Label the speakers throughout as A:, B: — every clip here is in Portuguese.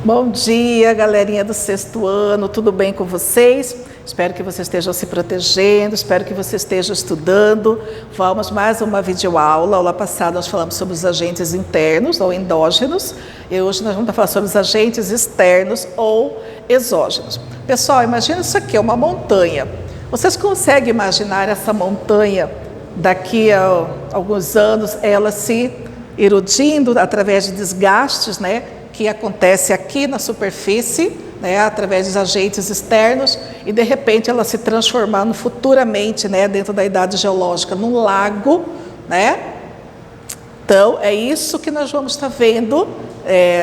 A: Bom dia, galerinha do sexto ano, tudo bem com vocês? Espero que vocês estejam se protegendo, espero que vocês estejam estudando. Vamos mais uma videoaula. Aula passada nós falamos sobre os agentes internos ou endógenos e hoje nós vamos falar sobre os agentes externos ou exógenos. Pessoal, imagina isso aqui, é uma montanha. Vocês conseguem imaginar essa montanha daqui a alguns anos, ela se erodindo através de desgastes, né? Que acontece aqui na superfície, né, através dos agentes externos, e de repente ela se transformando futuramente, né, dentro da idade geológica, num lago, né? Então é isso que nós vamos estar vendo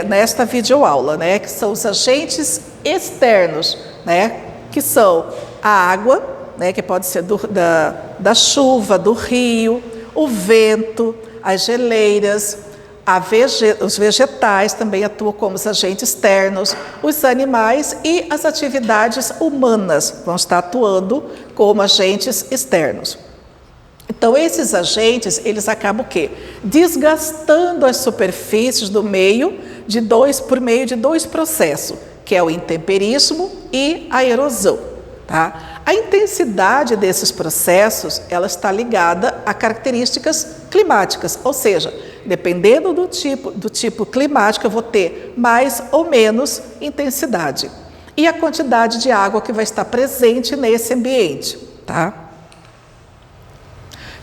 A: nesta videoaula, né, que são os agentes externos, né, que são a água, né, que pode ser da chuva, do rio, o vento, as geleiras. Os vegetais também atuam como os agentes externos, os animais e as atividades humanas vão estar atuando como agentes externos. Então, esses agentes, eles acabam o quê? Desgastando as superfícies do meio por meio de dois processos, que é o intemperismo e a erosão. Tá? A intensidade desses processos, ela está ligada a características climáticas, ou seja, dependendo do tipo climático, eu vou ter mais ou menos intensidade. E a quantidade de água que vai estar presente nesse ambiente, tá?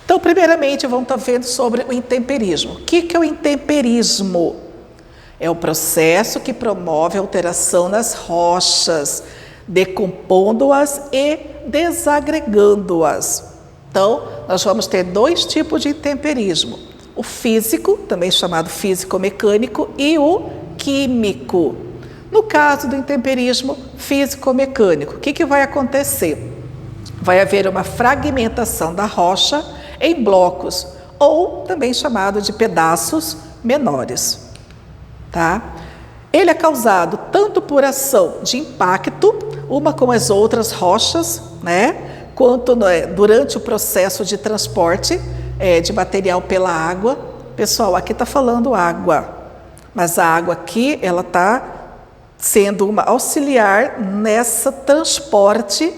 A: Então, primeiramente, vamos estar vendo sobre o intemperismo. O que é o intemperismo? É o processo que promove a alteração nas rochas, decompondo-as e desagregando-as. Então, nós vamos ter dois tipos de intemperismo. O físico, também chamado físico-mecânico, e o químico. No caso do intemperismo físico-mecânico, o que vai acontecer? Vai haver uma fragmentação da rocha em blocos, ou também chamado de pedaços menores. Tá? Ele é causado tanto por ação de impacto, uma com as outras rochas, né? Quanto durante o processo de transporte de material pela água. Pessoal, aqui está falando água, mas a água aqui, ela está sendo uma auxiliar nessa transporte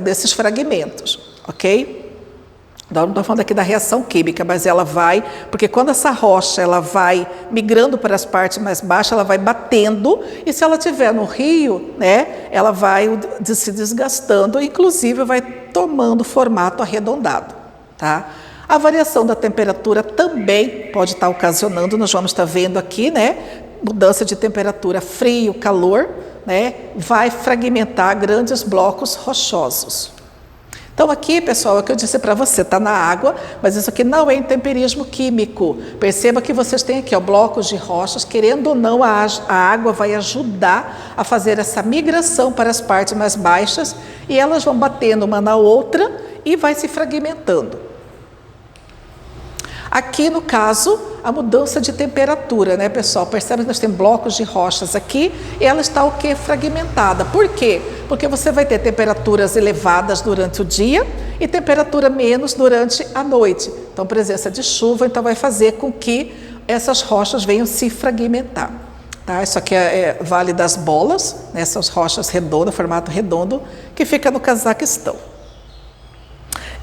A: desses fragmentos, ok? Não estou falando aqui da reação química, mas ela vai, porque quando essa rocha ela vai migrando para as partes mais baixas, ela vai batendo, e se ela estiver no rio, né, ela vai se desgastando, inclusive vai tomando formato arredondado. Tá? A variação da temperatura também pode estar ocasionando, nós vamos estar vendo aqui, né, mudança de temperatura, frio, calor, né, vai fragmentar grandes blocos rochosos. Então aqui, pessoal, é o que eu disse para você, está na água, mas isso aqui não é intemperismo químico. Perceba que vocês têm aqui blocos de rochas, querendo ou não, a água vai ajudar a fazer essa migração para as partes mais baixas, e elas vão batendo uma na outra e vai se fragmentando. Aqui, no caso, a mudança de temperatura, né, pessoal? Percebe que nós temos blocos de rochas aqui e ela está o quê? Fragmentada. Por quê? Porque você vai ter temperaturas elevadas durante o dia e temperatura menos durante a noite. Então, presença de chuva, então vai fazer com que essas rochas venham se fragmentar. Tá? Isso aqui é Vale das Bolas, né? Essas rochas redondas, formato redondo, que fica no Cazaquistão.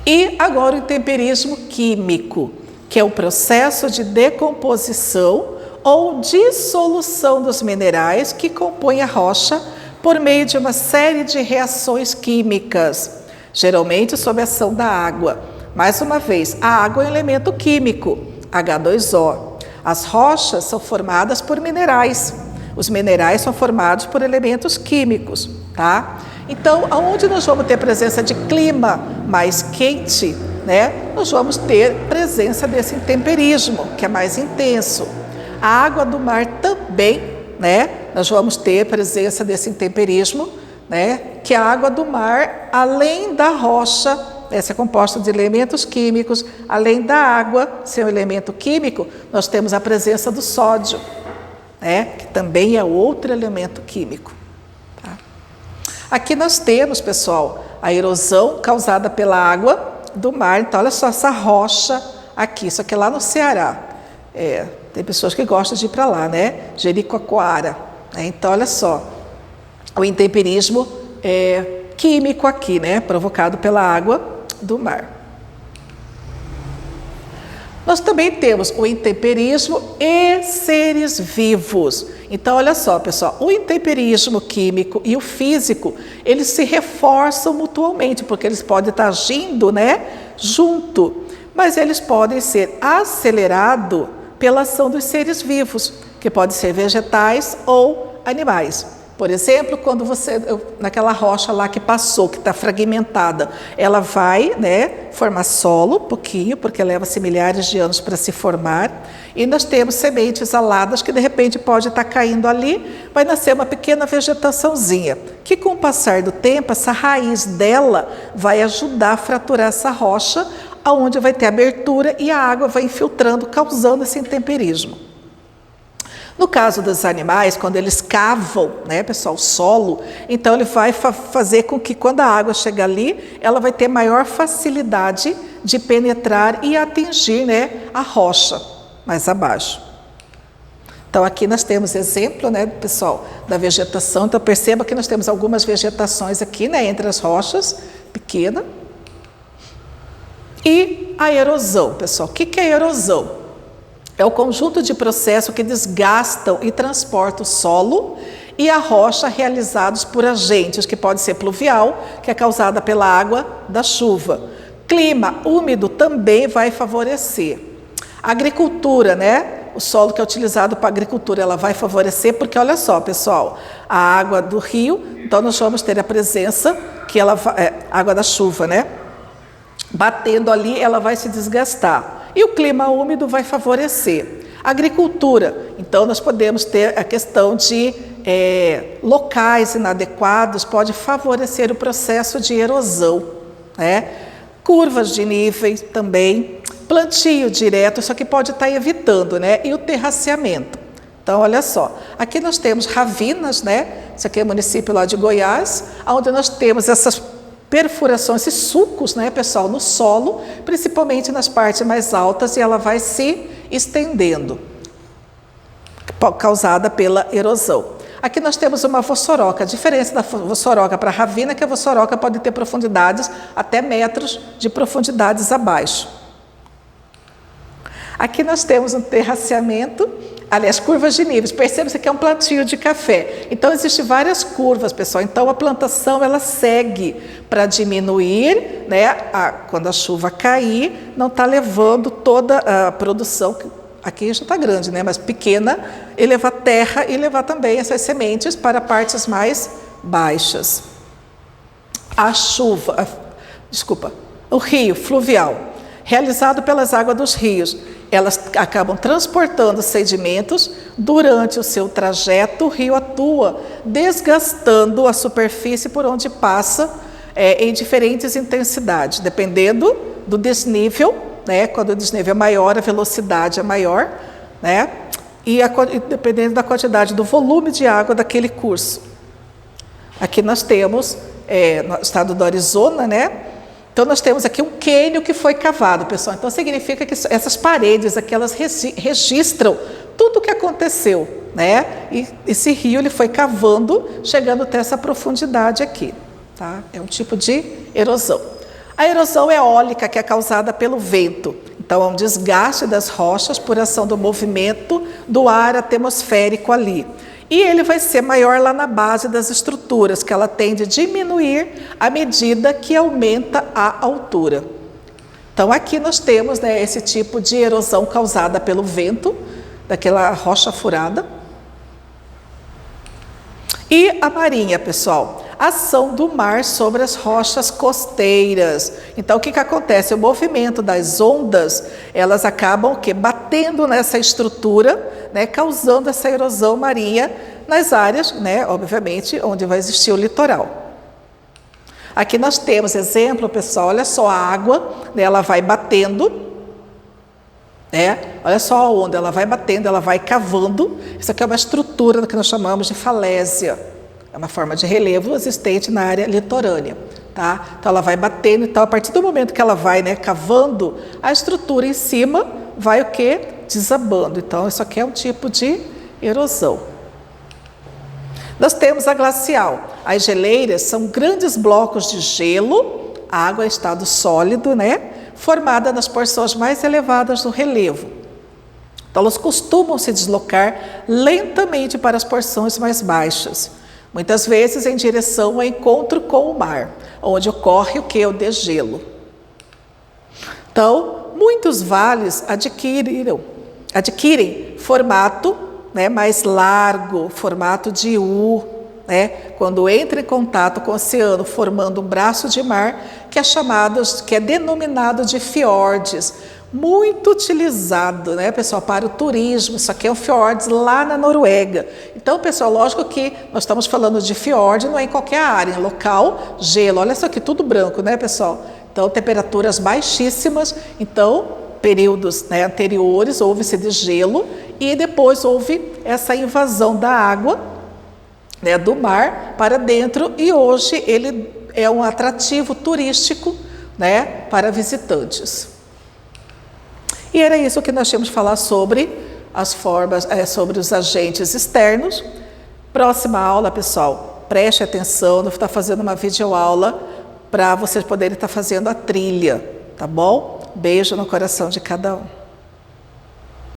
A: E agora o intemperismo químico, que é o processo de decomposição ou dissolução dos minerais que compõem a rocha por meio de uma série de reações químicas, geralmente sob a ação da água. Mais uma vez, a água é um elemento químico, H2O. As rochas são formadas por minerais. Os minerais são formados por elementos químicos, tá? Então, aonde nós vamos ter presença de clima mais quente, né, nós vamos ter presença desse intemperismo, que é mais intenso. A água do mar também, né, nós vamos ter presença desse intemperismo, né, que a água do mar, além da rocha, essa é composta de elementos químicos, além da água ser um elemento químico, nós temos a presença do sódio, né, que também é outro elemento químico. Tá? Aqui nós temos, pessoal, a erosão causada pela água do mar. Então, olha só essa rocha aqui, isso aqui é lá no Ceará. Tem pessoas que gostam de ir para lá, né? Jericoacoara. Então, olha só, o intemperismo é químico aqui, né? Provocado pela água do mar. Nós também temos o intemperismo e seres vivos. Então, olha só, pessoal, o intemperismo químico e o físico, eles se reforçam mutuamente, porque eles podem estar agindo, né, junto, mas eles podem ser acelerados pela ação dos seres vivos, que podem ser vegetais ou animais. Por exemplo, quando você, naquela rocha lá que passou, que está fragmentada, ela vai, né, formar solo, pouquinho, porque leva-se milhares de anos para se formar, e nós temos sementes aladas que de repente pode estar caindo ali, vai nascer uma pequena vegetaçãozinha, que com o passar do tempo, essa raiz dela vai ajudar a fraturar essa rocha, aonde vai ter abertura e a água vai infiltrando, causando esse intemperismo. No caso dos animais, quando eles cavam, né, pessoal, o solo, então ele vai fazer com que quando a água chega ali, ela vai ter maior facilidade de penetrar e atingir, né, a rocha mais abaixo. Então aqui nós temos exemplo, né, pessoal, da vegetação. Então perceba que nós temos algumas vegetações aqui, né, entre as rochas, pequena. E a erosão, pessoal. O que é erosão? É o conjunto de processos que desgastam e transportam o solo e a rocha realizados por agentes, que pode ser pluvial, que é causada pela água da chuva. Clima úmido também vai favorecer. Agricultura, né? O solo que é utilizado para a agricultura, ela vai favorecer, porque olha só, pessoal, a água do rio, então nós vamos ter a presença, que ela água da chuva, né? Batendo ali, ela vai se desgastar. E o clima úmido vai favorecer. Agricultura, então nós podemos ter a questão de locais inadequados, pode favorecer o processo de erosão, né? Curvas de níveis também, plantio direto, isso aqui pode estar evitando, né? E o terraceamento. Então, olha só, aqui nós temos Ravinas, né? Isso aqui é o município lá de Goiás, onde nós temos essas perfurações, esses sulcos, né, pessoal, no solo, principalmente nas partes mais altas, e ela vai se estendendo, causada pela erosão. Aqui nós temos uma vossoroca. A diferença da vossoroca para a ravina é que a vossoroca pode ter profundidades até metros de profundidades abaixo. Aqui nós temos um terraceamento, aliás, curvas de níveis. Perceba que é um plantio de café. Então, existem várias curvas, pessoal. Então, a plantação, ela segue para diminuir, né? Quando a chuva cair, não está levando toda a produção, aqui já está grande, né? Mas pequena, e levar terra e levar também essas sementes para partes mais baixas. O rio fluvial, realizado pelas águas dos rios, elas acabam transportando sedimentos. Durante o seu trajeto, o rio atua desgastando a superfície por onde passa em diferentes intensidades, dependendo do desnível, né? Quando o desnível é maior, a velocidade é maior, né? E dependendo da quantidade do volume de água daquele curso. Aqui nós temos, no estado do Arizona, né? Então, nós temos aqui um cânion que foi cavado, pessoal. Então, significa que essas paredes aqui, elas registram tudo o que aconteceu, né? E esse rio, ele foi cavando, chegando até essa profundidade aqui, tá? É um tipo de erosão. A erosão eólica, que é causada pelo vento. Então, é um desgaste das rochas por ação do movimento do ar atmosférico ali. E ele vai ser maior lá na base das estruturas, que ela tende a diminuir à medida que aumenta a altura. Então, aqui nós temos, né, esse tipo de erosão causada pelo vento, daquela rocha furada. E a marinha, pessoal, ação do mar sobre as rochas costeiras. Então, o que acontece? O movimento das ondas, elas acabam batendo nessa estrutura, né, causando essa erosão marinha nas áreas, né, obviamente, onde vai existir o litoral. Aqui nós temos exemplo, pessoal, olha só a água, né, ela vai batendo, né, olha só a onda, ela vai batendo, ela vai cavando. Isso aqui é uma estrutura que nós chamamos de falésia. É uma forma de relevo existente na área litorânea, tá? Então ela vai batendo, então a partir do momento que ela vai, né, cavando, a estrutura em cima vai o quê? desabando. Então, isso aqui é um tipo de erosão. Nós temos a glacial. As geleiras são grandes blocos de gelo, água em estado sólido, né? Formada nas porções mais elevadas do relevo. Então, elas costumam se deslocar lentamente para as porções mais baixas, muitas vezes em direção ao encontro com o mar, onde ocorre o que? O degelo. Então, muitos vales adquirem formato, né, mais largo, formato de U, né, quando entra em contato com o oceano, formando um braço de mar que é denominado de fiordes, muito utilizado, né, pessoal, para o turismo. Isso aqui é o fiordes lá na Noruega. Então, pessoal, lógico que nós estamos falando de fiord, não é em qualquer área, em local, gelo. Olha isso aqui, tudo branco, né, pessoal? Então, temperaturas baixíssimas. Então, períodos, né, anteriores, houve esse degelo e depois houve essa invasão da água, né, do mar para dentro, e hoje ele é um atrativo turístico, né, para visitantes. E era isso que nós tínhamos de falar sobre as formas, sobre os agentes externos. Próxima aula, pessoal, preste atenção, eu vou estar fazendo uma videoaula para vocês poderem estar fazendo a trilha, tá bom? Beijo no coração de cada um.